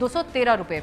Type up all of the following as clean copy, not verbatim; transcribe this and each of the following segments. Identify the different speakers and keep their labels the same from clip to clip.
Speaker 1: ₹213।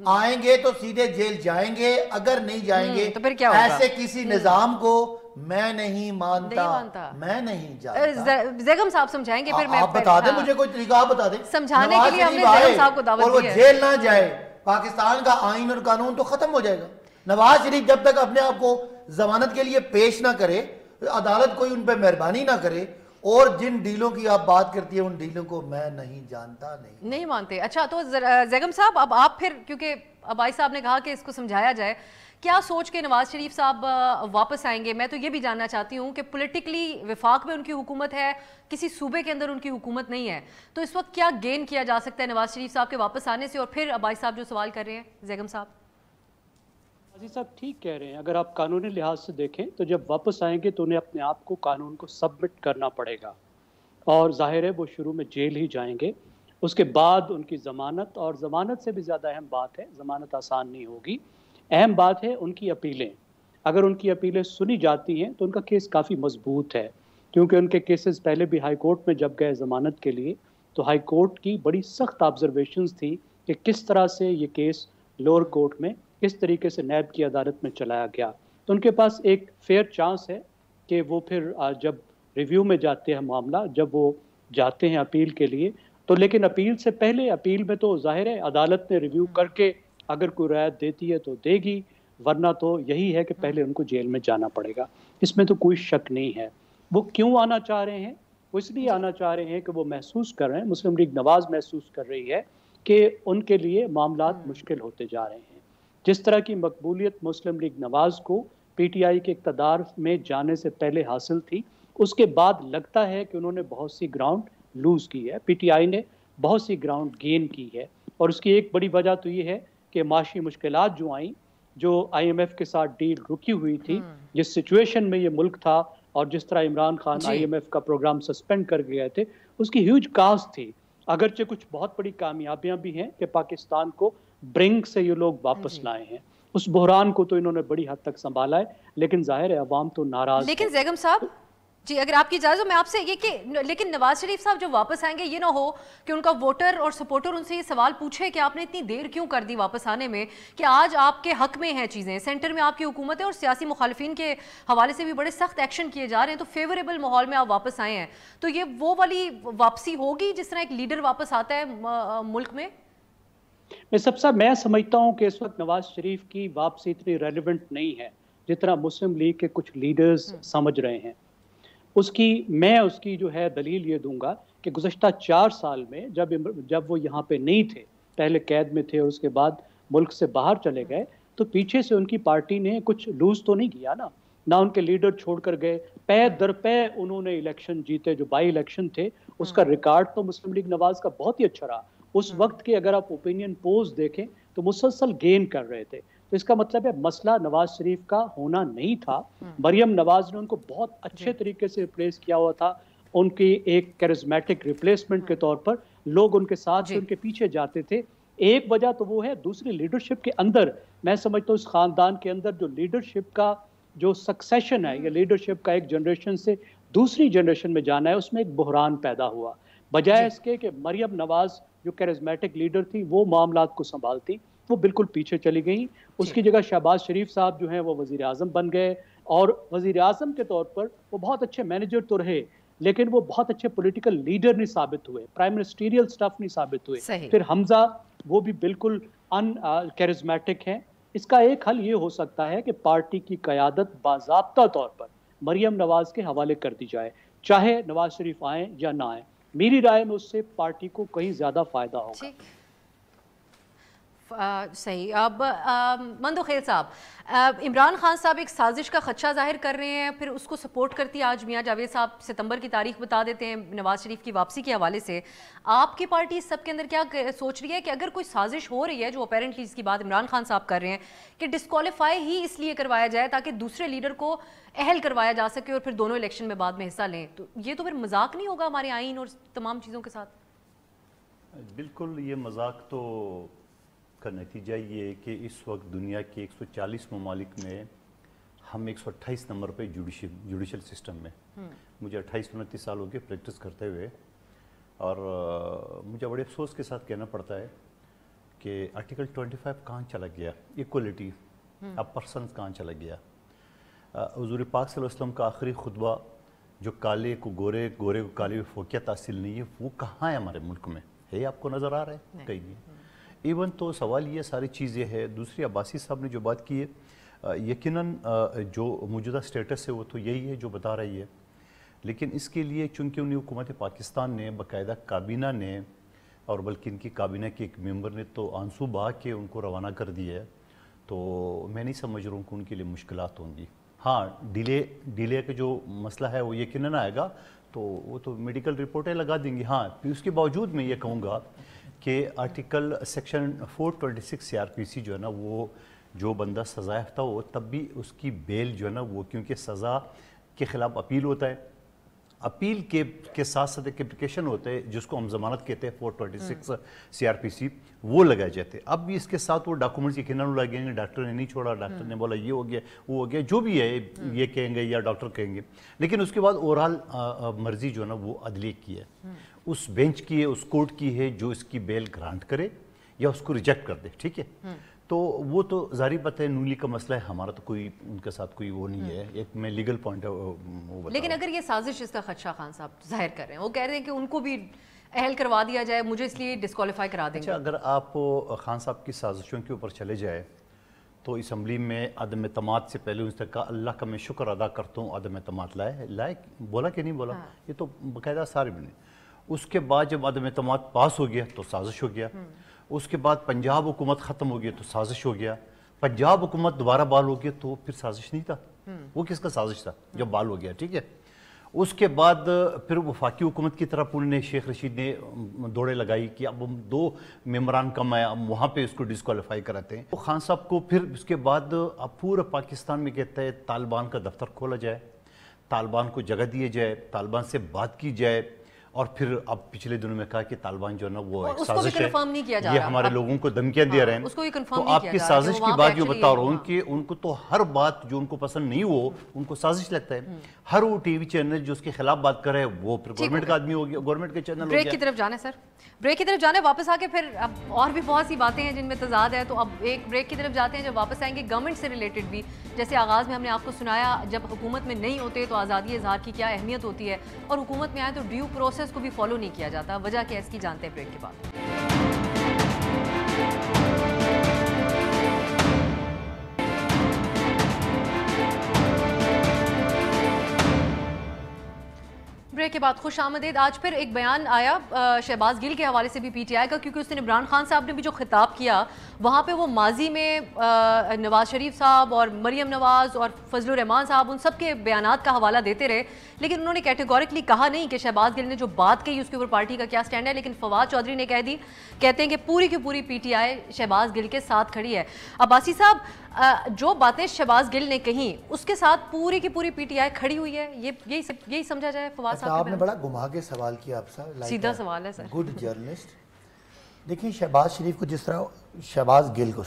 Speaker 2: آئیں گے تو سیدھے جیل جائیں گے، اگر نہیں جائیں گے
Speaker 1: تو پھر کیا ہوگا؟
Speaker 2: ایسے کسی نظام کو میں نہیں مانتا، میں نہیں جانتا۔
Speaker 1: زیگم صاحب سمجھائیں گے، پھر میں
Speaker 2: آپ بتا دیں مجھے کوئی طریقہ، آپ بتا دیں
Speaker 1: سمجھانے کے لیے ہم نے زیگم صاحب کو دعوت دی ہے،
Speaker 2: اور وہ جیل نہ جائے، پاکستان کا آئین اور قانون تو ختم ہو جائے گا۔ نواز شریف جب تک اپنے آپ کو ضمانت کے لیے پیش نہ کرے، عدالت کوئی ان پہ مہربانی نہ کرے، اور جن ڈیلوں کی آپ بات کرتی ہیں ان ڈیلوں کو میں نہیں جانتا، نہیں
Speaker 1: مانتے۔ اچھا تو زیگم صاحب اب آپ پھر، کیونکہ ابائی صاحب نے کہا کہ اس کو سمجھایا جائے، کیا سوچ کے نواز شریف صاحب واپس آئیں گے؟ میں تو یہ بھی جاننا چاہتی ہوں کہ پولیٹیکلی وفاق میں ان کی حکومت ہے، کسی صوبے کے اندر ان کی حکومت نہیں ہے، تو اس وقت کیا گین کیا جا سکتا ہے نواز شریف صاحب کے واپس آنے سے؟ اور پھر ابائی صاحب جو سوال کر رہے ہیں، زیگم صاحب۔
Speaker 3: عزیز صاحب ٹھیک کہہ رہے ہیں، اگر آپ قانونی لحاظ سے دیکھیں تو جب واپس آئیں گے تو انہیں اپنے آپ کو قانون کو سبمٹ کرنا پڑے گا، اور ظاہر ہے وہ شروع میں جیل ہی جائیں گے، اس کے بعد ان کی ضمانت، اور ضمانت سے بھی زیادہ اہم بات ہے، ضمانت آسان نہیں ہوگی، اہم بات ہے ان کی اپیلیں۔ اگر ان کی اپیلیں سنی جاتی ہیں تو ان کا کیس کافی مضبوط ہے، کیونکہ ان کے کیسز پہلے بھی ہائی کورٹ میں جب گئے ضمانت کے لیے تو ہائی کورٹ کی بڑی سخت آبزرویشنز تھی کہ کس طرح سے یہ کیس لوور کورٹ میں کس طریقے سے نیب کی عدالت میں چلایا گیا، تو ان کے پاس ایک فیئر چانس ہے کہ وہ پھر جب ریویو میں جاتے ہیں معاملہ، جب وہ جاتے ہیں اپیل کے لیے تو، لیکن اپیل سے پہلے، اپیل میں تو ظاہر ہے عدالت نے ریویو کر کے اگر کوئی رعایت دیتی ہے تو دے گی، ورنہ تو یہی ہے کہ پہلے ان کو جیل میں جانا پڑے گا، اس میں تو کوئی شک نہیں ہے۔ وہ کیوں آنا چاہ رہے ہیں؟ وہ اس لیے آنا چاہ رہے ہیں کہ وہ محسوس کر رہے ہیں، مسلم لیگ نواز محسوس کر رہی ہے کہ ان کے لیے معاملات مشکل ہوتے جا رہے ہیں۔ جس طرح کی مقبولیت مسلم لیگ نواز کو پی ٹی آئی کے اقتدار میں جانے سے پہلے حاصل تھی، اس کے بعد لگتا ہے کہ انہوں نے بہت سی گراؤنڈ لوز کی ہے، پی ٹی آئی نے بہت سی گراؤنڈ گین کی ہے، اور اس کی ایک بڑی وجہ تو یہ ہے کہ معاشی مشکلات جو آئیں، جو آئی ایم ایف کے ساتھ ڈیل رکی ہوئی تھی، جس سچویشن میں یہ ملک تھا، اور جس طرح Imran Khan I M F کا پروگرام سسپینڈ کر گئے تھے، اس کی ہیوج کاسٹ تھی۔ اگرچہ کچھ بہت بڑی کامیابیاں بھی ہیں کہ پاکستان کو برنک سے یہ لوگ واپس لائے ہیں، اس بحران کو تو انہوں نے بڑی حد تک سنبھالا ہے، لیکن ظاہر ہے عوام تو ناراض ہے۔
Speaker 1: لیکن زیگم صاحب جی اگر آپ کی اجازت میں آپ سے یہ کہ لیکن نواز شریف صاحب جو واپس آئیں گے یہ نہ ہو کہ ان کا ووٹر اور سپورٹر ان سے یہ سوال پوچھے کہ آپ نے اتنی دیر کیوں کر دی واپس آنے میں، کہ آج آپ کے حق میں ہیں چیزیں، سینٹر میں آپ کی حکومت ہے اور سیاسی مخالفین کے حوالے سے بھی بڑے سخت ایکشن کیے جا رہے ہیں، تو فیوریبل ماحول میں آپ واپس آئے ہیں، تو یہ وہ والی واپسی ہوگی جس طرح ایک لیڈر واپس آتا ہے ملک میں؟
Speaker 3: میں سمجھتا ہوں کہ اس وقت نواز شریف کی واپسی اتنی ریلیونٹ نہیں ہے جتنا مسلم لیگ کے کچھ لیڈرز سمجھ رہے ہیں۔ اس کی جو ہے دلیل یہ دوں گا کہ گزشتہ 4 سال میں جب وہ یہاں پہ نہیں تھے، پہلے قید میں تھے اور اس کے بعد ملک سے باہر چلے گئے، تو پیچھے سے ان کی پارٹی نے کچھ لوز تو نہیں کیا نا، نہ ان کے لیڈر چھوڑ کر گئے، پے در پے انہوں نے الیکشن جیتے، جو بائی الیکشن تھے اس کا ریکارڈ تو مسلم لیگ نواز کا بہت ہی اچھا رہا، اس وقت کے اگر آپ اوپینین پولز دیکھیں تو مسلسل گین کر رہے تھے، تو اس کا مطلب ہے مسئلہ نواز شریف کا ہونا نہیں تھا۔ مریم نواز نے ان کو بہت اچھے طریقے سے ریپلیس کیا ہوا تھا، ان کی ایک کیرزمیٹک ریپلیسمنٹ کے طور پر لوگ ان کے ساتھ ان کے پیچھے جاتے تھے۔ ایک وجہ تو وہ ہے، دوسری لیڈرشپ کے اندر میں سمجھتا ہوں اس خاندان کے اندر جو لیڈرشپ کا جو سکسیشن ہے، یا لیڈرشپ کا ایک جنریشن سے دوسری جنریشن میں جانا ہے، اس میں ایک بحران پیدا ہوا، بجائے اس کے کہ مریم نواز جو کیرزمیٹک لیڈر تھی وہ معاملات کو سنبھالتی، وہ بالکل پیچھے چلی گئی، اس کی جگہ شہباز شریف صاحب جو ہیں وہ وزیر اعظم بن گئے، اور وزیر اعظم کے طور پر وہ بہت اچھے مینیجر تو رہے لیکن وہ بہت اچھے پولیٹیکل لیڈر نہیں ثابت ہوئے، پرائم منسٹریل سٹاف نہیں ثابت ہوئے۔ پھر حمزہ وہ بھی بالکل ان کیرزمیٹک ہیں۔ اس کا ایک حل یہ ہو سکتا ہے کہ پارٹی کی قیادت باضابطہ طور پر مریم نواز کے حوالے کر دی جائے، چاہے نواز شریف آئیں یا نہ آئیں، میری رائے میں اس سے پارٹی کو کہیں زیادہ فائدہ ہوگا۔
Speaker 1: صحیح۔ اب مندو خیل صاحب، عمران خان صاحب ایک سازش کا خدشہ ظاہر کر رہے ہیں، پھر اس کو سپورٹ کرتی آج میاں جاوید صاحب ستمبر کی تاریخ بتا دیتے ہیں نواز شریف کی واپسی کے حوالے سے۔ آپ کی پارٹی اس سب کے اندر کیا سوچ رہی ہے کہ اگر کوئی سازش ہو رہی ہے، جو اپیرنٹلی اس کی بات عمران خان صاحب کر رہے ہیں کہ ڈسکوالیفائی ہی اس لیے کروایا جائے تاکہ دوسرے لیڈر کو اہل کروایا جا سکے اور پھر دونوں الیکشن میں بعد میں حصہ لیں، تو یہ تو پھر مذاق نہیں ہوگا ہمارے آئین اور تمام چیزوں کے ساتھ؟
Speaker 4: بالکل، یہ مذاق تو کا نتیجہ یہ ہے کہ اس وقت دنیا کے 140 ممالک میں ہم 128 نمبر پہ جوڈیشل سسٹم میں، مجھے 28-29 سال ہو گئے پریکٹس کرتے ہوئے، اور مجھے بڑے افسوس کے ساتھ کہنا پڑتا ہے کہ آرٹیکل 25 کہاں چلا گیا, ایکولیٹی اب پرسنز کہاں چلا گیا. حضور پاک صلی اللہ علیہ وسلم کا آخری خطبہ جو کالے کو گورے, گورے کو کالے میں فوقیت حاصل نہیں ہے, وہ کہاں ہے ہمارے ملک میں ہے؟ آپ کو نظر آ رہا ہے کہیں نہیں. ایون تو سوال یہ ساری چیزیں ہے. دوسری عباسی صاحب نے جو بات کی ہے, یقیناً جو موجودہ سٹیٹس ہے وہ تو یہی ہے جو بتا رہی ہے, لیکن اس کے لیے چونکہ انہیں حکومت پاکستان نے باقاعدہ کابینہ نے, اور بلکہ ان کی کابینہ کے ایک ممبر نے تو آنسو بہا کے ان کو روانہ کر دیا ہے, تو میں نہیں سمجھ رہا ہوں کہ ان کے لیے مشکلات ہوں گی. ہاں ڈیلے کا جو مسئلہ ہے وہ یقیناً آئے گا, تو وہ تو میڈیکل رپورٹیں لگا دیں گی. ہاں اس کے باوجود میں یہ کہوں گا کہ آرٹیکل سیکشن 426 CRPC جو ہے نا, وہ جو بندہ سزا یافتہ ہو تب بھی اس کی بیل جو ہے نا وہ, کیونکہ سزا کے خلاف اپیل ہوتا ہے, اپیل کے ساتھ ساتھ ایک اپلیکیشن ہوتا ہے جس کو ہم ضمانت کہتے ہیں 426 CRPC, وہ لگائے جاتے ہیں. اب بھی اس کے ساتھ وہ ڈاکومنٹس یقیناً لگیں گے. ڈاکٹر نے نہیں چھوڑا, ڈاکٹر نے بولا یہ ہو گیا وہ ہو گیا, جو بھی ہے یہ کہیں گے یا ڈاکٹر کہیں گے, لیکن اس کے بعد اوورال مرضی جو ہے نا وہ عدلیہ کی ہے, اس بینچ کی ہے, اس کورٹ کی ہے جو اس کی بیل گرانٹ کرے یا اس کو ریجیکٹ کر دے. ٹھیک ہے, تو وہ تو ظاہری بات ہے نولی کا مسئلہ ہے, ہمارا تو کوئی ان کے ساتھ کوئی وہ نہیں ہے. ایک میں لیگل پوائنٹ ہے.
Speaker 1: لیکن اگر یہ سازش اس کا خدشہ خان صاحب ظاہر کر رہے ہیں, وہ کہہ رہے ہیں کہ ان کو بھی اہل کروا دیا جائے, مجھے اس لیے ڈسکوالیفائی کرا دیں گے.
Speaker 4: اچھا, اگر آپ خان صاحب کی سازشوں کے اوپر چلے جائے تو اسمبلی میں عدم اعتماد سے پہلے اس نے کہا اللہ کا میں شکر ادا کرتا ہوں عدم اعتماد لائے, بولا کہ نہیں بولا, یہ تو باقاعدہ سارے بنے. اس کے بعد جب عدم اعتماد پاس ہو گیا تو سازش ہو گیا. اس کے بعد پنجاب حکومت ختم ہو گیا تو سازش ہو گیا. پنجاب حکومت دوبارہ بال ہو گیا تو پھر سازش نہیں تھا, وہ کس کا سازش تھا جب بال ہو گیا. ٹھیک ہے, اس کے بعد پھر وفاقی حکومت کی طرف انہوں نے, شیخ رشید نے دوڑے لگائی کہ اب ہم 2 ممبران کم آئے, اب وہاں پہ اس کو ڈسکوالیفائی کراتے ہیں. خان صاحب کو پھر اس کے بعد اب پورے پاکستان میں کہتا ہے طالبان کا دفتر کھولا جائے, طالبان کو جگہ دیے جائے, طالبان سے بات کی جائے, اور پھر اب پچھلے دنوں میں کہا کہ طالبان جو ہے نا وہ ایک سازش ہے, یہ ہمارے لوگوں کو دھمکیاں دے رہے ہیں. تو آپ کی سازش کی بات جو بتا رہا ہوں کہ ان کو تو ہر بات جو ان کو پسند نہیں ہو ان کو سازش لگتا ہے. ہر وہ ٹی وی چینل جو اس کے خلاف بات کر رہے ہیں وہ پھر گورنمنٹ کا آدمی ہو گیا, گورنمنٹ کے چینل ہو گیا.
Speaker 1: بریک کی طرف جانا ہے سر, بریک کی طرف جانا, واپس آ کے پھر اب اور بھی بہت سی باتیں ہیں جن میں تضاد ہے, تو اب ایک بریک کی طرف جاتے ہیں. جب واپس آئیں گے گورنمنٹ سے ریلیٹڈ بھی, جیسے آغاز میں ہم نے آپ کو سنایا جب حکومت میں نہیں ہوتے تو آزادی اظہار کی کیا اہمیت ہوتی ہے, اور حکومت میں آئے تو ڈیو پروسیس کو بھی فالو نہیں کیا جاتا. وجہ کیا اس کی جانتے ہیں بریک کے بعد. بریک کے بعد خوش آمدید. آج پھر ایک بیان آیا شہباز گل کے حوالے سے بھی پی ٹی آئی کا, کیونکہ اس نے عمران خان صاحب نے بھی جو خطاب کیا وہاں پہ وہ ماضی میں نواز شریف صاحب اور مریم نواز اور فضل الرحمان صاحب ان سب کے بیانات کا حوالہ دیتے رہے, لیکن انہوں نے کیٹیگورکلی کہا نہیں کہ شہباز گل نے جو بات کہی اس کے اوپر پارٹی کا کیا سٹینڈ ہے. لیکن فواد چودھری نے کہہ دی, کہتے ہیں کہ پوری کی پوری پی ٹی آئی شہباز گل کے ساتھ کھڑی ہے. عباسی صاحب, جو باتیں شہباز گل نے کہیں اس کے ساتھ پوری کی پوری پی ٹی آئی کھڑی ہوئی ہے, یہی سمجھا جائے فواد صاحب؟
Speaker 2: آپ نے بڑا گھما کے سوال کیا آپ سے,
Speaker 1: سیدھا سوال ہے سر.
Speaker 2: Good journalist. دیکھیں شہباز شریف کو جس طرح, شہباز گل کو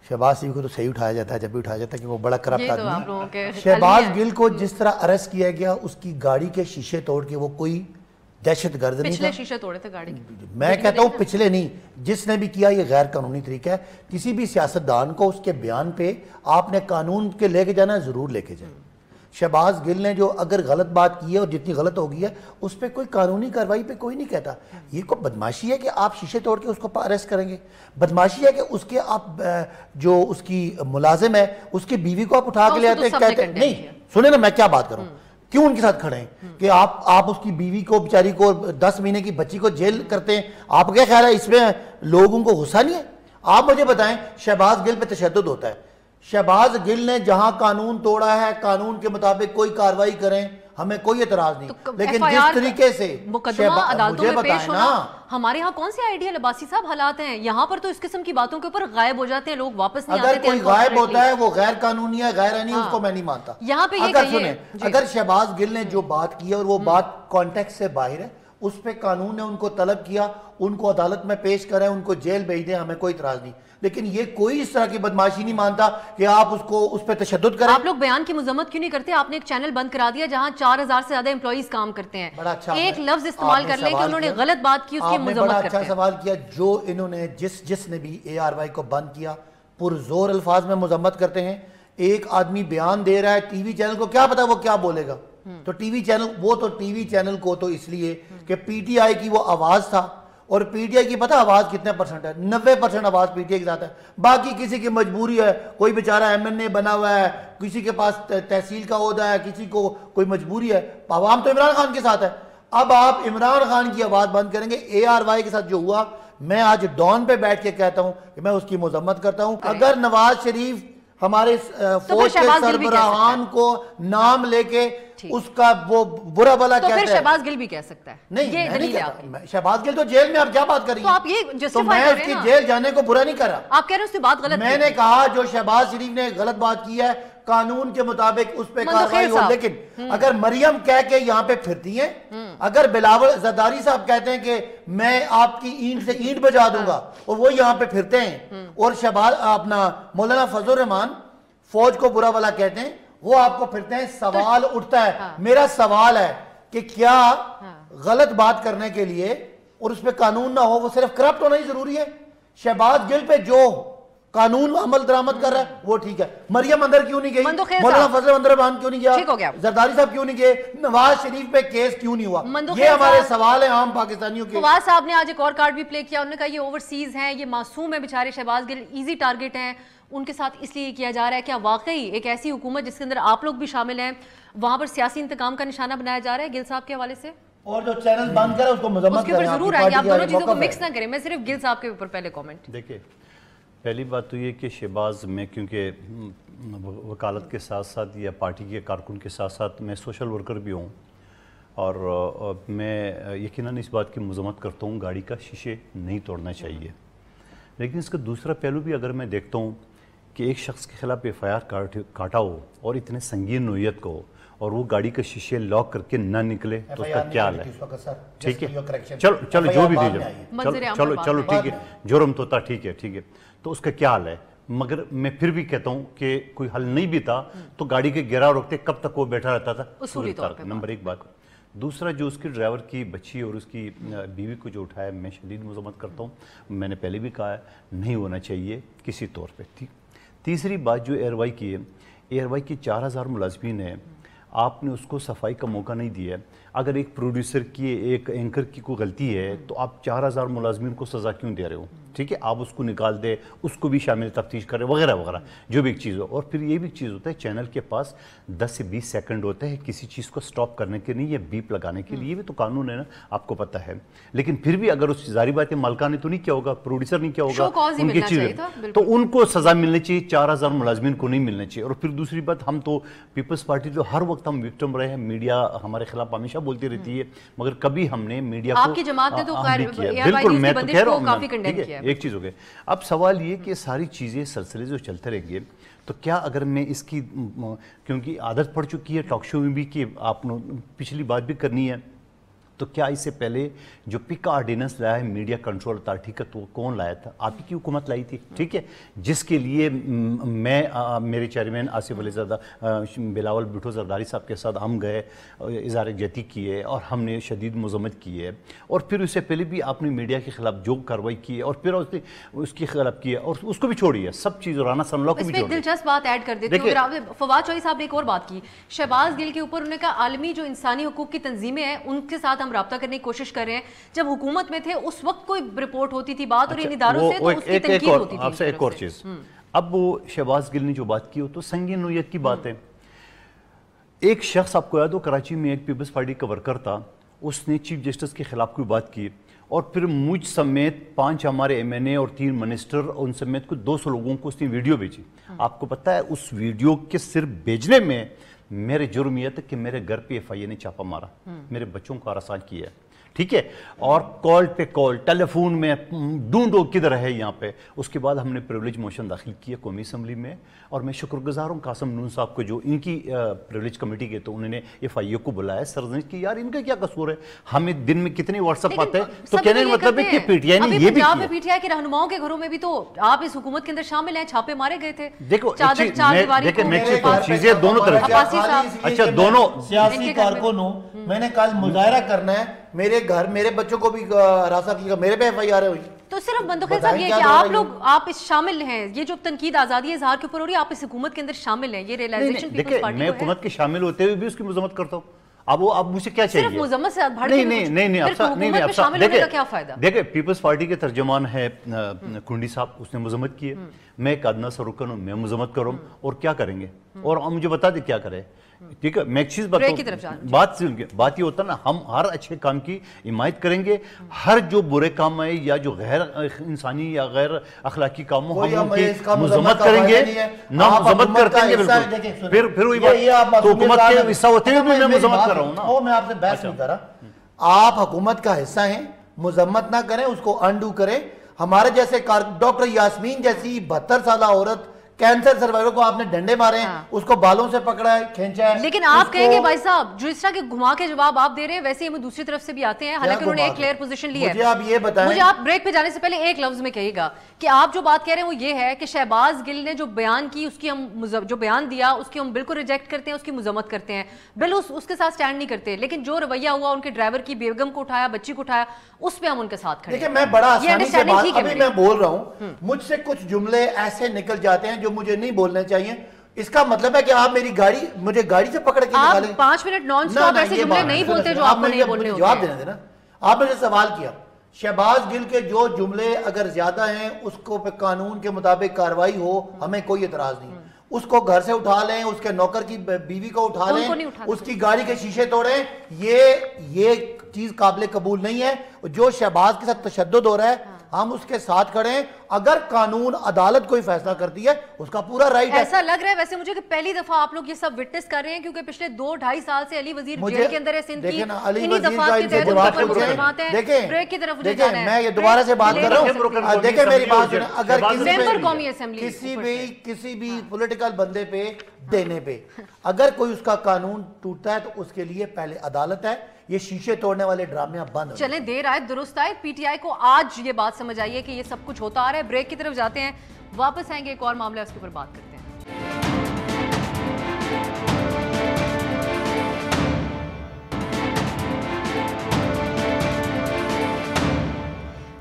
Speaker 2: شہباز شریف کو تو صحیح اٹھایا جاتا ہے جب بھی اٹھایا جاتا ہے کہ وہ بڑا کرپٹ آدمی ہے. شہباز گل کو جس طرح اریسٹ کیا گیا, اس کی گاڑی کے شیشے توڑ کے, وہ کوئی دہشت گرد نہیں تھا.
Speaker 1: پچھلے شیشے توڑے تھے گاڑی کے,
Speaker 2: میں کہتا ہوں پچھلے نہیں, جس نے بھی کیا یہ غیر قانونی طریقہ ہے. کسی بھی سیاستدان کو اس کے بیان پہ آپ نے قانون کے لے کے جانا ہے, ضرور لے کے جائیں. شہباز گل نے جو اگر غلط بات کی ہے اور جتنی غلط ہوگی ہے اس پہ کوئی قانونی کارروائی پہ کوئی نہیں کہتا. یہ کوئی بدماشی ہے کہ آپ شیشے توڑ کے اس کو اریسٹ کریں گے؟ بدماشی ہے کہ اس کے آپ جو اس کی ملازم ہے اس کی بیوی کو آپ اٹھا کے لے آتے ہیں, کہتے ہیں نہیں سنیں نا میں کیا بات کروں, کیوں ان کے ساتھ کھڑے ہیں کہ آپ اس کی بیوی کو بیچاری کو 10 مہینے کی بچی کو جیل کرتے ہیں. آپ کیا خیال ہے اس میں لوگوں کو غصہ نہیں ہے؟ آپ مجھے بتائیں شہباز گل پہ تشدد ہوتا ہے, شہباز گل نے جہاں قانون توڑا ہے قانون کے مطابق کوئی کارروائی کریں, ہمیں کوئی اعتراض نہیں, لیکن جس طریقے سے
Speaker 1: مقدمہ عدالتوں میں پیش ہونا, ہمارے ہاں کون سے آئیڈیل عباسی صاحب حالات ہیں؟ یہاں پر تو اس قسم کی باتوں کے اوپر غائب ہو جاتے ہیں لوگ, واپس نہیں آتے.
Speaker 2: اگر کوئی غائب ہوتا ہے وہ غیر قانونی ہے, غیر آئینی, اس کو میں نہیں مانتا.
Speaker 1: یہاں پہ یہ
Speaker 2: اگر سنیں, اگر شہباز گل نے جو بات کی ہے اور وہ بات کانٹیکس سے باہر ہے, اس پہ قانون نے ان کو طلب کیا, ان کو عدالت میں پیش کریں, ان کو جیل بھیج دیں, ہمیں کوئی اعتراض نہیں. لیکن یہ کوئی اس طرح کی بدماشی نہیں مانتا کہ آپ اس پہ تشدد کریں.
Speaker 1: آپ لوگ بیان کی مذمت کیوں نہیں کرتے؟ آپ نے ایک چینل بند کرا دیا جہاں 4000 سے زیادہ امپلائیز کام کرتے ہیں. ایک لفظ استعمال کر لیں کہ انہوں نے غلط بات کی, اس کی مذمت کرتے ہیں.
Speaker 2: بڑا اچھا سوال کیا. جو انہوں نے جس نے بھی ARY کو بند کیا پرزور الفاظ میں مذمت کرتے ہیں. ایک آدمی بیان دے رہا ہے, ٹی وی چینل کو کیا پتا وہ کیا بولے گا. تو ٹی وی چینل کو تو اس لیے کہ PTI کی وہ آواز تھا, اور PTI کی پتہ آواز کتنے پرسنٹ ہے؟ 90% آواز PTI کے ساتھ ہے. باقی کسی کی مجبوری ہے, کوئی بیچارہ MNA بنا ہوا ہے, کسی کے پاس تحصیل کا عہدہ ہے, کسی کو کوئی مجبوری ہے. عوام تو عمران خان کے ساتھ ہے. اب آپ عمران خان کی آواز بند کریں گے. ARY کے ساتھ جو ہوا, میں آج ڈان پہ بیٹھ کے کہتا ہوں کہ میں اس کی مذمت کرتا ہوں. اگر نواز شریف ہمارے فوج کے سربراہان کو نام لے کے اس کا وہ برا بلا کہتا ہے,
Speaker 1: تو پھر شہباز گل بھی کہہ سکتا ہے.
Speaker 2: نہیں, شہباز گل تو جیل میں, آپ کیا بات کر رہی ہیں؟
Speaker 1: تو آپ یہ
Speaker 2: جسٹیفائی کر رہے ہیں. میں اس کی جیل جانے کو برا نہیں کر رہا.
Speaker 1: آپ کہہ رہے ہیں اس سے بات غلط. میں
Speaker 2: نے کہا جو شہباز شریف نے غلط بات کی ہے, قانون کے مطابق اس پہ کارروائی ہو. لیکن اگر مریم کہہ کے یہاں پہ پھرتی ہیں, اگر بلاول زرداری صاحب کہتے ہیں کہ میں آپ کی اینٹ سے اینٹ بجا دوں گا, اور وہ یہاں پہ پھرتے ہیں, اور شہباز اپنا مولانا فضل الرحمان فوج کو برا بلا کہتے ہیں, وہ آپ کو پھرتے ہیں, سوال اٹھتا ہے. میرا سوال ہے کہ کیا غلط بات کرنے کے لیے اور اس پہ قانون نہ ہو, وہ صرف کرپٹ ہونا ہی ضروری ہے؟ شہباز گل پہ جو قانون عمل درآمد کر رہا ہے وہ ٹھیک ہے. مریم اندر کیوں نہیں گئی؟ مولانا فضل اندر بان کیوں نہیں گیا؟ زرداری صاحب کیوں نہیں گئے؟ نواز شریف پہ کیس کیوں نہیں ہوا؟ یہ ہمارے سوال ہیں عام پاکستانیوں کے.
Speaker 1: فواد صاحب نے آج ایک اور کارڈ بھی پلے کیا. انہوں نے کہا یہ اوورسیز ہیں, یہ معصوم ہیں بیچارے. شہباز گل ایزی ٹارگٹ ہیں, ان کے ساتھ اس لیے کیا جا رہا ہے. کیا واقعی ایک ایسی حکومت جس کے اندر آپ لوگ بھی شامل ہیں, وہاں پر سیاسی انتقام کا نشانہ بنایا جا رہا ہے گل صاحب کے حوالے سے؟
Speaker 2: اور جو چینل بند کرے اس کو مذمت کریں.
Speaker 1: اس کے اوپر ضرور آئیں گے, آپ دونوں چیزوں کو مکس نہ کریں. میں صرف گل صاحب کے اوپر پہلے کومنٹ.
Speaker 4: دیکھیں, پہلی بات تو یہ کہ شہباز میں کیونکہ وکالت کے ساتھ ساتھ یا پارٹی کے کارکن کے ساتھ ساتھ میں سوشل ورکر بھی ہوں, اور میں یقیناً اس بات کی مذمت کرتا ہوں, گاڑی کا شیشے نہیں توڑنا چاہیے. لیکن اس کا دوسرا پہلو بھی اگر میں دیکھتا ہوں کہ ایک شخص کے خلاف FIR کاٹا ہو, اور اتنے سنگین نوعیت کو, اور وہ گاڑی کا شیشے لاک کر کے نہ نکلے, تو اس کا کیا حال ہے؟ ٹھیک ہے, چلو جو بھی دیجیے, چلو ٹھیک ہے, جرم تو تھا, ٹھیک ہے, تو اس کا کیا حال ہے؟ مگر میں پھر بھی کہتا ہوں کہ کوئی حل نہیں بھی تھا تو گاڑی کے گراؤ رکھتے, کب تک وہ بیٹھا رہتا تھا؟
Speaker 1: اصولی طور پہ.
Speaker 4: نمبر ایک بات. دوسرا, جو اس کے ڈرائیور کی بچی اور اس کی بیوی کو جو اٹھایا, میں شدید مذمت کرتا ہوں. میں نے پہلے بھی کہا ہے نہیں ہونا چاہیے کسی طور پہ. تیسری بات جو ARY کی ہے, ARY کی 4000 ملازمین ہیں, آپ نے اس کو صفائی کا موقع نہیں دیا. اگر ایک پروڈیوسر کی, ایک اینکر کی کوئی غلطی ہے تو آپ 4000 ملازمین کو سزا کیوں دے رہے ہو؟ ٹھیک ہے, آپ اس کو نکال دے, اس کو بھی شامل تفتیش کریں وغیرہ وغیرہ, جو بھی ایک چیز ہو. اور پھر یہ بھی ایک چیز ہوتا ہے, چینل کے پاس 10 سے 20 سیکنڈ ہوتا ہے کسی چیز کو سٹاپ کرنے کے لیے یا بیپ لگانے کے لیے. یہ بھی تو قانون ہے نا, آپ کو پتہ ہے. لیکن پھر بھی اگر اس ظاہری بات ہے, مالکہ نے تو نہیں کیا ہوگا, پروڈیوسر نہیں کیا ہوگا, ان کی چیزیں, تو ان کو سزا ملنی چاہیے, 4000 ملازمین کو نہیں ملنا چاہیے. اور پھر دوسری بات, ہم تو پیپلز پارٹی جو ہر وقت ہم وکٹم رہے ہیں, میڈیا ہمارے خلاف ہمیشہ بولتی رہتی ہے, مگر کبھی ہم نے میڈیا کو,
Speaker 1: آپ کی جماعت نے تو
Speaker 4: بالکل, میں تو کہہ رہا ہوں, ایک چیز ہو گئی. اب سوال یہ کہ ساری چیزیں سلسلے جو چلتے رہیں گے, تو کیا اگر میں اس کی, کیونکہ عادت پڑ چکی ہے ٹاک شو میں بھی کہ آپ نے پچھلی بات بھی کرنی ہے, تو کیا اس سے پہلے جو پک آرڈیننس لایا ہے میڈیا کنٹرول اتھارٹی کا, تو کون لایا تھا؟ آپ کی حکومت لائی تھی, ٹھیک ہے, جس کے لیے میں, میرے چیئرمین آصف علی زردہ, بلاول بھٹو زرداری صاحب کے ساتھ ہم گئے, اظہار یکجہتی کیے, اور ہم نے شدید مذمت کی ہے. اور پھر اس سے پہلے بھی آپ نے میڈیا کے خلاف جو کارروائی کی ہے, اور پھر اس کے خلاف کی ہے, اور اس کو بھی چھوڑی ہے, سب چیز, رانا ثناءاللہ کو بھی چھوڑی ہے.
Speaker 1: دلچسپ بات ایڈ کر دیتی ہوں. فواد چوہدری صاحب نے ایک اور بات کی شہباز گل کے اوپر. انہوں نے کہا عالمی جو انسانی حقوق کی تنظیمیں ہیں ان کے ساتھ ہم رابطہ کرنے کی کوشش کر رہے ہیں. جب حکومت میں تھے اس وقت کوئی رپورٹ ہوتی تھی بات, اور ان اداروں سے تو اس کی تنقید ہوتی تھی.
Speaker 4: آپ سے ایک اور چیز, اب وہ شہباز گل نے جو بات کی, وہ تو سنگین نوعیت کی بات ہے. ایک شخص, آپ کو یاد ہو, کراچی میں ایک پیپلز پارٹی کا ورکر تھا, اس نے چیف جسٹس کے خلاف کوئی بات کی, اور پھر مجھ سمیت 5 ہمارے MNA اور 3 منسٹر, ان سمیت کو 200 لوگوں کو اس نے ویڈیو بھیجی. آپ کو پتہ ہے اس ویڈیو کے صرف بھیجنے میں میرے جرم یہ تھا کہ میرے گھر پہ FIA نے چھاپا مارا, میرے بچوں کو ہراساں کیا ہے. ٹھیک ہے, اور کال پہ کال, ٹیلیفون میں ڈھونڈو کدھر ہے یہاں پہ. اس کے بعد ہم نے پریولیج موشن داخل کیا قومی اسمبلی میں, اور میں شکر گزار ہوں قاسم نون صاحب کو جو ان کی پریولیج کمیٹی کے, تو انہوں نے ایف آئی اے کو بلایا سرزنش کی یار ان کا کیا قصور ہے, ہمیں دن میں کتنے واٹس اپ آتے ہیں. تو کہنے کا مطلب ہے کہ پی ٹی آئی نے یہ بھی کیا.
Speaker 1: پی ٹی آئی کے رہنماؤں کے گھروں میں بھی تو آپ اس حکومت کے اندر شامل ہیں, چھاپے مارے گئے تھے.
Speaker 4: دیکھو چیزیں دونوں طرح کی. اچھا دونوں
Speaker 2: سیاسی کارکنوں, میں نے کل مظاہرہ کرنا ہے, میرے گھر میرے بچوں کو بھی ہراساں کیا, میرے پہ ایف آئی آر ہوئی.
Speaker 1: تو صرف بندوخیل صاحب یہ کہ آپ لوگ آپ اس شامل ہیں, یہ جو تنقید آزادی اظہار کے اوپر ہو رہی ہے, آپ اس حکومت کے اندر شامل ہیں, یہ ریئلائزیشن پیپلز پارٹی کو ہے.
Speaker 4: میں حکومت کے شامل ہوتے ہوئے بھی اس کی مذمت کرتا ہوں. اب مجھ سے کیا چاہیے؟
Speaker 1: صرف مذمت سے بھاڑ کے نہیں,
Speaker 4: دیکھیں پیپلز پارٹی کے ترجمان ہے کنڈی صاحب, اس نے مذمت کی ہے. میں ایک ادنا سا رکن ہوں, میں مذمت کروں, اور کیا کریں گے, اور مجھے بتا دیں کیا کرے. ٹھیک ہے, میں ایک چیز بات یہ ہوتا ہے نا, ہم ہر اچھے کام کی حمایت کریں گے, ہر جو برے کام ہے یا جو غیر انسانی یا غیر اخلاقی کاموں ہم ان کی مذمت کریں گے, نہ مذمت کرتے ہیں بالکل. پھر وہی بات, تو حکومت کے حصہ ہوتے ہیں, میں مذمت کر رہا ہوں نا.
Speaker 2: میں آپ سے بحث نہیں کر رہا, آپ حکومت کا حصہ ہیں, مذمت نہ کریں, اس کو انڈو کریں. ہمارے جیسے ڈاکٹر یاسمین جیسی 72 سالہ عورت کینسر سروائیور کو آپ نے ڈنڈے مارے ہیں, اس کو بالوں سے پکڑا ہے, کھینچا ہے.
Speaker 1: لیکن آپ کہیں گے بھائی صاحب جو اس طرح کے گھما کے جواب آپ دے رہے ہیں, ویسے ہی ہمیں دوسری طرف سے بھی آتے ہیں, حالانکہ انہوں نے ایک کلیئر پوزیشن لی ہے.
Speaker 2: مجھے آپ یہ بتائیں,
Speaker 1: مجھے آپ بریک پہ جانے سے پہلے ایک لفظ میں کہیے گا کہ آپ جو بات کہہ رہے ہیں وہ یہ ہے کہ شہباز گل نے جو بیان کی, اس کی ہم جو بیان دیا اس کی ہم بالکل ریجیکٹ کرتے ہیں, اس کی مذمت کرتے ہیں, بالکل اس کے ساتھ سٹینڈ نہیں کرتے, لیکن جو رویہ ہوا ان کے ڈرائیور کی بیگم کو اٹھایا, بچی کو اٹھایا, اس پہ ہم ان کے ساتھ کھڑے ہیں.
Speaker 2: دیکھیں میں بڑا آسانی سے بات, ابھی میں بول رہا ہوں, مجھ سے کچھ جملے ایسے نکل جاتے ہیں جو مجھے نہیں بولنے چاہیے. اس کا مطلب ہے کہ آپ میری گاڑی, مجھے گاڑی سے پکڑ کے نکالیں.
Speaker 1: آپ 5 منٹ نان سٹاپ ایسے جملے نہیں بولتے جو آپ کو نہیں بولنے ہوتے.
Speaker 2: جواب دینا دینا, آپ نے سوال کیا, شہباز گل کے جو جملے اگر زیادہ ہیں اس کو پہ قانون کے مطابق کاروائی ہو, ہمیں کوئی اعتراض نہیں. اس کو گھر سے اٹھا لیں, اس کے نوکر کی بیوی کو اٹھا لیں, اس کی گاڑی کے شیشے توڑیں, یہ چیز قابل قبول نہیں ہے. جو شہباز کے ساتھ تشدد ہو رہا ہے ہم اس کے ساتھ کھڑے ہیں. اگر قانون عدالت کوئی فیصلہ کرتی ہے اس کا پورا رائٹ ہے.
Speaker 1: ایسا لگ رہا ہے ویسے مجھے کہ پہلی دفعہ آپ لوگ یہ سب وٹنس کر رہے ہیں, کیونکہ پچھلے 2-2.5 سال سے علی وزیر جیل کے اندر ہے سندھ کی.
Speaker 2: علی وزیر کا ان سے جواب پوچھیں. دیکھیں میں یہ دوبارہ سے بات کر رہا ہوں, دیکھیں میری بات سنیں, اگر کسی بھی پولیٹیکل بندے پہ دینے پہ اگر کوئی اس کا قانون ٹوٹتا ہے تو اس کے لیے پہلے عدالت ہے. یہ شیشے توڑنے والے ڈرامے بند.
Speaker 1: چلیں دیر آئے درست آئے, پی ٹی آئی کو آج یہ بات سمجھ آئیے کہ یہ سب کچھ ہوتا آ رہا ہے. بریک کی طرف جاتے ہیں, واپس آئیں گے, ایک اور معاملہ ہے اس کے اوپر بات کرتے ہیں.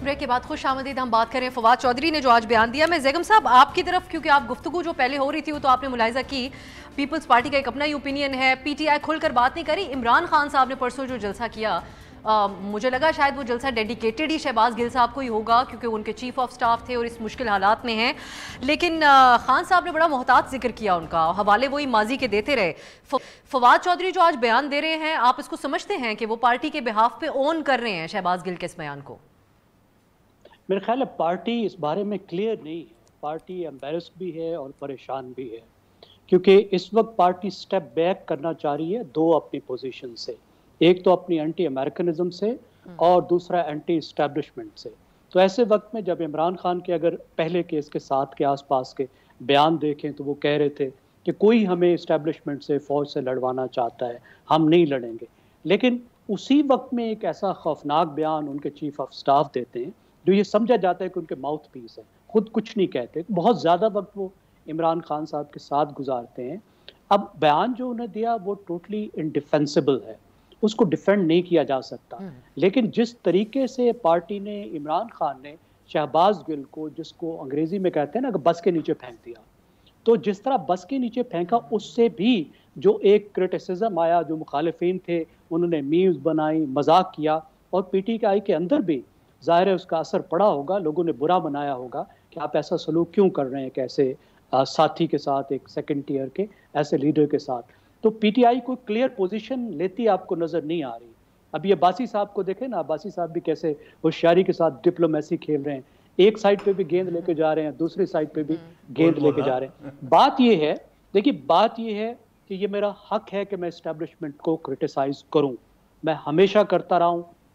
Speaker 1: بریک کے بعد خوش آمدید. ہم بات کریں فواد چودھری نے جو آج بیان دیا. میں زیگم صاحب آپ کی طرف, کیونکہ آپ گفتگو جو پہلے ہو رہی تھی وہ تو آپ نے ملاحظہ کی, پیپلز پارٹی کا ایک اپنا ہی اوپینین ہے, پی ٹی آئی کھل کر بات نہیں کری. عمران خان صاحب نے پرسوں جو جلسہ کیا, مجھے لگا شاید وہ جلسہ ڈیڈیکیٹڈ ہی شہباز گل صاحب کو ہی ہوگا, کیونکہ ان کے چیف آف سٹاف تھے اور اس مشکل حالات میں ہیں, لیکن خان صاحب نے بڑا محتاط ذکر کیا ان کا, حوالے وہی ماضی کے دیتے رہے. فواد چودھری جو آج بیان دے رہے ہیں, آپ اس کو سمجھتے ہیں کہ وہ پارٹی کے بہاف پہ اون کر رہے ہیں شہباز گل کے اس بیان کو؟
Speaker 3: میرے خیال ہے پارٹی اس بارے میں کلیئر نہیں ہے, پارٹی ایمبیرس بھی ہے اور پریشان بھی ہے, کیونکہ اس وقت پارٹی سٹیپ بیک کرنا چاہ رہی ہے دو اپنی پوزیشن سے, ایک تو اپنی اینٹی امریکنزم سے اور دوسرا اینٹی اسٹیبلشمنٹ سے. تو ایسے وقت میں جب عمران خان کے اگر پہلے کیس کے ساتھ کے آس پاس کے بیان دیکھیں تو وہ کہہ رہے تھے کہ کوئی ہمیں اسٹیبلشمنٹ سے, فوج سے لڑوانا چاہتا ہے, ہم نہیں لڑیں گے. لیکن اسی وقت میں ایک ایسا خوفناک بیان ان کے چیف آف سٹاف دیتے ہیں جو یہ سمجھا جاتا ہے کہ ان کے ماؤتھ پیس ہے, خود کچھ نہیں کہتے. بہت زیادہ وقت وہ عمران خان صاحب کے ساتھ گزارتے ہیں. اب بیان جو انہیں دیا وہ ٹوٹلی انڈیفینسبل ہے, اس کو ڈیفینڈ نہیں کیا جا سکتا. لیکن جس طریقے سے پارٹی نے, عمران خان نے شہباز گل کو, جس کو انگریزی میں کہتے ہیں نا کہ بس کے نیچے پھینک دیا, تو جس طرح بس کے نیچے پھینکا اس سے بھی جو ایک کرٹیسزم آیا, جو مخالفین تھے انہوں نے میمز بنائی, مذاق کیا, اور پی ٹی آئی کے اندر بھی ظاہر ہے اس کا اثر پڑا ہوگا, لوگوں نے برا بنایا ہوگا کہ آپ ایسا سلوک کیوں کر رہے ہیں کیسے ساتھی کے ساتھ, ایک سیکنڈ ٹیئر کے ایسے لیڈر کے ساتھ. تو پی ٹی آئی کوئی کلیئر پوزیشن لیتی آپ کو نظر نہیں آ رہی. اب یہ عباسی صاحب کو دیکھیں نا, عباسی صاحب بھی کیسے ہوشیاری کے ساتھ ڈپلومیسی کھیل رہے ہیں, ایک سائڈ پہ بھی گیند لے کے جا رہے ہیں, دوسری سائڈ پہ بھی گیند لے کے جا رہے ہیں. بات یہ ہے, دیکھیے بات یہ ہے کہ یہ میرا حق ہے کہ میں اسٹیبلشمنٹ کو کرٹیسائز کروں, میں ہمیشہ کرتا رہا ہوں,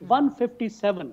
Speaker 3: 157।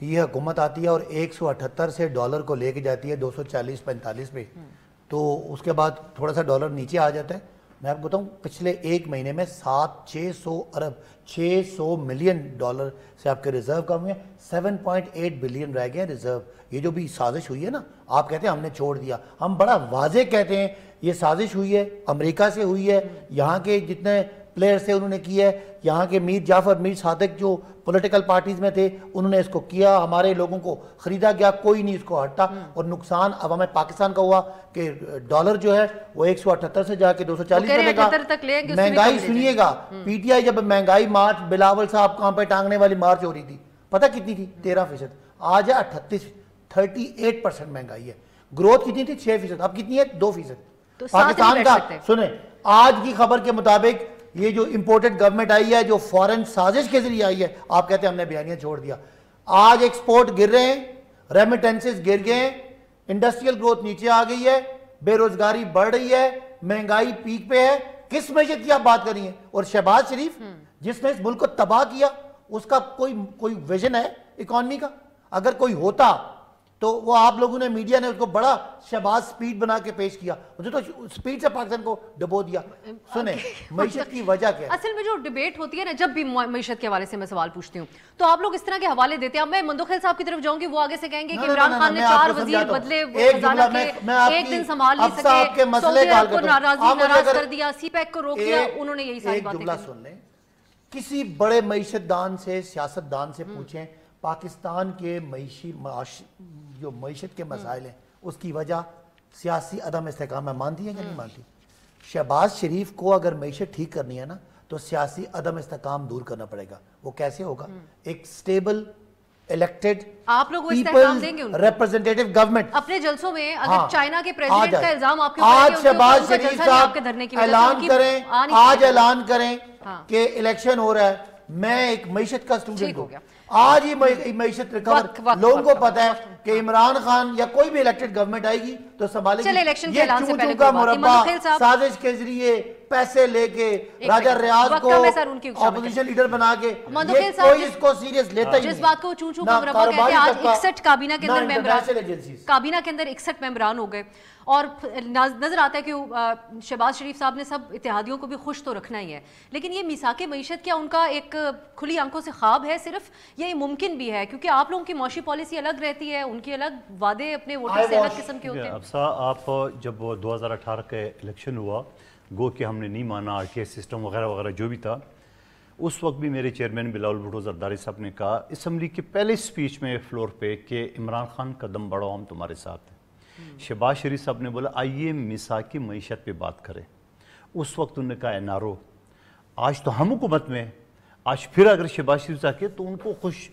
Speaker 2: کہ یہ حکومت آتی ہے اور 178 سے ڈالر کو لے کے جاتی ہے 240-45 پہ، تو اس کے بعد تھوڑا سا ڈالر نیچے آ جاتا ہے. میں آپ کو بتاؤں پچھلے ایک مہینے میں 600 ارب 600 ملین ڈالر سے آپ کے ریزرو کم ہوئے ہیں، 7.8 بلین رہ گئے ہیں ریزرو. یہ جو بھی سازش ہوئی ہے نا، آپ کہتے ہیں ہم نے چھوڑ دیا، ہم بڑا واضح کہتے ہیں یہ سازش ہوئی ہے، امریکہ سے ہوئی ہے، یہاں کے جتنے پلیئرز تھے انہوں نے کی ہے، یہاں کے میر جعفر میر صادق جو پولیٹیکل پارٹیز میں تھے انہوں نے اس کو کیا، ہمارے لوگوں کو خریدا گیا، کوئی نہیں اس کو ہٹا، اور نقصان عوام پاکستان کا ہوا کہ ڈالر جو ہے وہ 178 سے جا کے 240 پہ گا. مہنگائی سنیے گا، پی ٹی آئی جب مہنگائی مارچ بلاول صاحب کہاں پہ ٹانگنے والی مارچ ہو رہی تھی پتہ کتنی تھی؟ 13%. آج ہے 38% مہنگائی ہے. گروتھ کتنی تھی؟ 6%. اب کتنی ہے؟ 2%. پاکستان کا سنیں آج کی خبر کے مطابق یہ جو امپورٹڈ گورنمنٹ آئی ہے، جو فورن سازش کے ذریعے آئی ہے، آپ کہتے ہیں ہم نے بیانیہ چھوڑ دیا. آج ایکسپورٹ گر رہے ہیں، ریمیٹنسز گر گئے ہیں، انڈسٹریل گروتھ نیچے آ گئی ہے، بے روزگاری بڑھ رہی ہے، مہنگائی پیک پہ ہے. کس معیشت کی آپ بات کر رہی ہیں؟ اور شہباز شریف جس نے اس ملک کو تباہ کیا، اس کا کوئی ویژن ہے اکانومی کا؟ اگر کوئی ہوتا تو وہ آپ لوگوں نے میڈیا نے اس کو بڑا شہباز سپیڈ بنا کے پیش کیا، مجھے تو سپیڈ سے پاکستان کو ڈبو دیا. سنیں معیشت کی وجہ کیا ہے؟
Speaker 1: اصل میں جو ڈیبیٹ ہوتی ہے نا، جب بھی معیشت کے حوالے سے میں سوال پوچھتی ہوں تو آپ لوگ اس طرح کے حوالے دیتے ہیں. اب میں مندوخیل صاحب کی طرف جاؤں گی، وہ آگے سے کہیں گے کہ عمران خان نے 4 وزیر بدلے، خزانہ کے ایک دن سنبھال نہیں سکے، سعودی عرب کو ناراض کر دیا، سی پیک کو روک دیا، انہوں نے یہی ساری باتیں
Speaker 2: ایک جملہ سن لیں، کسی بڑے معیشت دان سے، سیاست دان سے پوچھیں پاکستان کے جو معیشت کے مسائل ہیں اس کی وجہ سیاسی عدم استحکام ہے. مانتی ہیں کہ نہیں مانتی؟ شہباز شریف کو اگر معیشت ٹھیک کرنی ہے نا تو سیاسی عدم استحکام دور کرنا پڑے گا. وہ کیسے ہوگا؟ ایک سٹیبل الیکٹڈ
Speaker 1: آپ لوگ وہ استحکام دیں گے
Speaker 2: ریپرزنٹیٹو گورنمنٹ.
Speaker 1: اپنے جلسوں میں اگر چائنا کے پریزیڈنٹ کا الزام آپ کے
Speaker 2: اوپر ہے کہ شہباز شریف صاحب اعلان کریں، آج اعلان کریں کہ الیکشن ہو رہا ہے، میں ایک معیشت کا اسٹوڈنٹ ہوں، آج ہی معیشت ریکور. لوگوں کو پتا ہے کہ عمران خان یا کوئی بھی الیکٹڈ گورنمنٹ آئے گی تو سنبھالے گی. یہ چون چون کا مربع سازش کے ذریعے پیسے لے کے راجہ ریاض کو اپوزیشن لیڈر بنا کے، یہ کوئی اس کو سیریس لیتا ہی نہیں.
Speaker 1: جس بات کو چون چون کا مربع کہتے ہیں، آج 61 کابینہ کے اندر کابینہ کے اندر 61 ممبران ہو گئے، اور نظر آتا ہے کہ شہباز شریف صاحب نے سب اتحادیوں کو بھی خوش تو رکھنا ہی ہے. لیکن یہ میثاق معیشت کیا ان کا ایک کھلی آنکھوں سے خواب ہے صرف؟ یہ ممکن بھی ہے کیونکہ آپ لوگوں کی معاشی پالیسی الگ رہتی ہے، ان کی الگ وعدے اپنے ووٹر سے الگ قسم کے ہوتے ہیں.
Speaker 4: افسا آپ جب 2018 کا الیکشن ہوا، گو کہ ہم نے نہیں مانا آر ٹی آئی سسٹم وغیرہ وغیرہ جو بھی تھا، اس وقت بھی میرے چیئرمین بلاول بھٹو زرداری صاحب نے کہا اسمبلی کے پہلے سپیچ میں فلور پہ کہ عمران خان قدم بڑھاؤ ہم تمہارے ساتھ ہیں. شہباز شریف صاحب نے بولا آئیے میثاق معیشت پہ بات کریں. اس وقت انہوں نے کہا این آر او. آج تو ہم حکومت میں، آج پھر اگر شہباز شریف صاحب کے تو ان کو خوش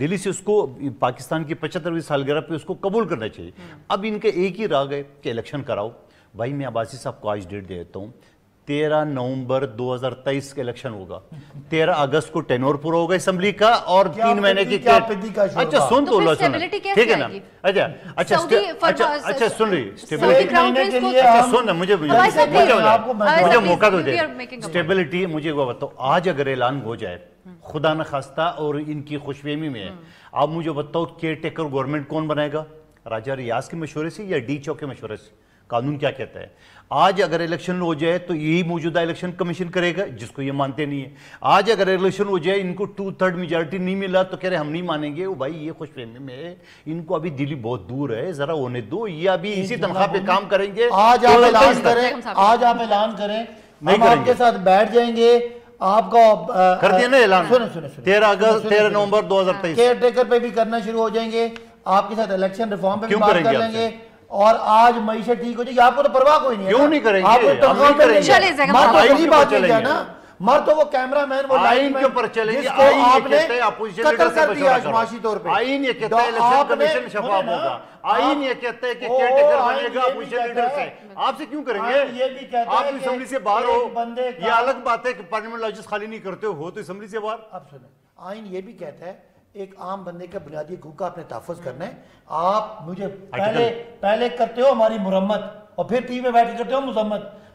Speaker 4: دلی سے اس کو پاکستان کی 75ویں سالگرہ پہ اس کو قبول کرنا چاہیے. اب ان کے ایک ہی راہ گئے کہ الیکشن کراؤ. بھائی میں عباسی صاحب کو آج ڈیٹ دے دیتا ہوں، 13 نومبر 2023 کا الیکشن ہوگا. 13 اگست کو ٹینور پورا ہوگا اسمبلی کا، اور 3 مہینے کی اچھا سن تو لو سن، ٹھیک ہے نا؟ اچھا سن رہی مجھے موقع تو دے. اسٹیبلٹی مجھے وہ بتاؤ، آج اگر اعلان ہو جائے خدا نخواستہ اور ان کی خوش فہمی میں ہے، آپ مجھے بتاؤ کیئر ٹیکر گورنمنٹ کون بنائے گا؟ راجہ ریاض کے مشورے سے یا ڈی چوک کے مشورے سے؟ قانون کیا کہتا ہے؟ آج اگر الیکشن ہو جائے تو یہی موجودہ الیکشن کمیشن کرے گا، جس کو یہ مانتے نہیں ہیں. آج اگر الیکشن ہو جائے ان کو 2/3 میجارٹی نہیں ملا تو کہہ رہے ہم نہیں مانیں گے. بھائی یہ خوش فہمی میں ہے، ان کو ابھی دلی بہت دور ہے، ذرا ہونے دو، یہ ابھی اسی تنخواہ پہ کام کریں گے.
Speaker 2: آج آپ اعلان کریں، آج آپ اعلان کریں، ہم آپ کے ساتھ بیٹھ جائیں گے. آپ کا
Speaker 4: کر دیا نا اعلان 13 نومبر 2023
Speaker 2: کیئر ٹیکر پہ بھی کرنا شروع ہو جائیں گے. آپ کے ساتھ الیکشن ریفارم پہ بھی بات کر لیں گے، اور آج معیشت ٹھیک ہو جائے گی. آپ کو تو پرواہ کوئی نہیں ہے.
Speaker 4: کیوں نہیں کریں گے؟
Speaker 2: آپ کو تنخواہ مر تو وہ نا، مر تو وہ کیمرہ مین، وہ
Speaker 4: آئین کے اوپر چلیں گے.
Speaker 2: آئین یہ کہتا ہے اپوزیشن لیڈر سے مشورہ کرو. معاشی طور پہ
Speaker 4: آئین یہ کہتا ہے الیکشن کمیشن شفاف ہوگا. آئین یہ کہتا ہے کہ کیئر ٹیکر بنے گا اپوزیشن لیڈر سے. آپ سے کیوں کریں گے؟ آپ اسمبلی سے باہر ہو، یہ الگ بات ہے کہ پارلیمنٹ لاجز خالی نہیں کرتے ہو تو اسمبلی سے باہر.
Speaker 2: اب سنیں، آئین یہ بھی کہتا ہے ایک عام بندے کا بنیادی حقوق کا اپنے تحفظ کرنا ہے. آپ مجھے پہلے کرتے ہو ہماری مرمت اور پھر ٹی وی میں بیٹھ کے کرتے ہو مذمت.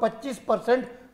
Speaker 2: 25%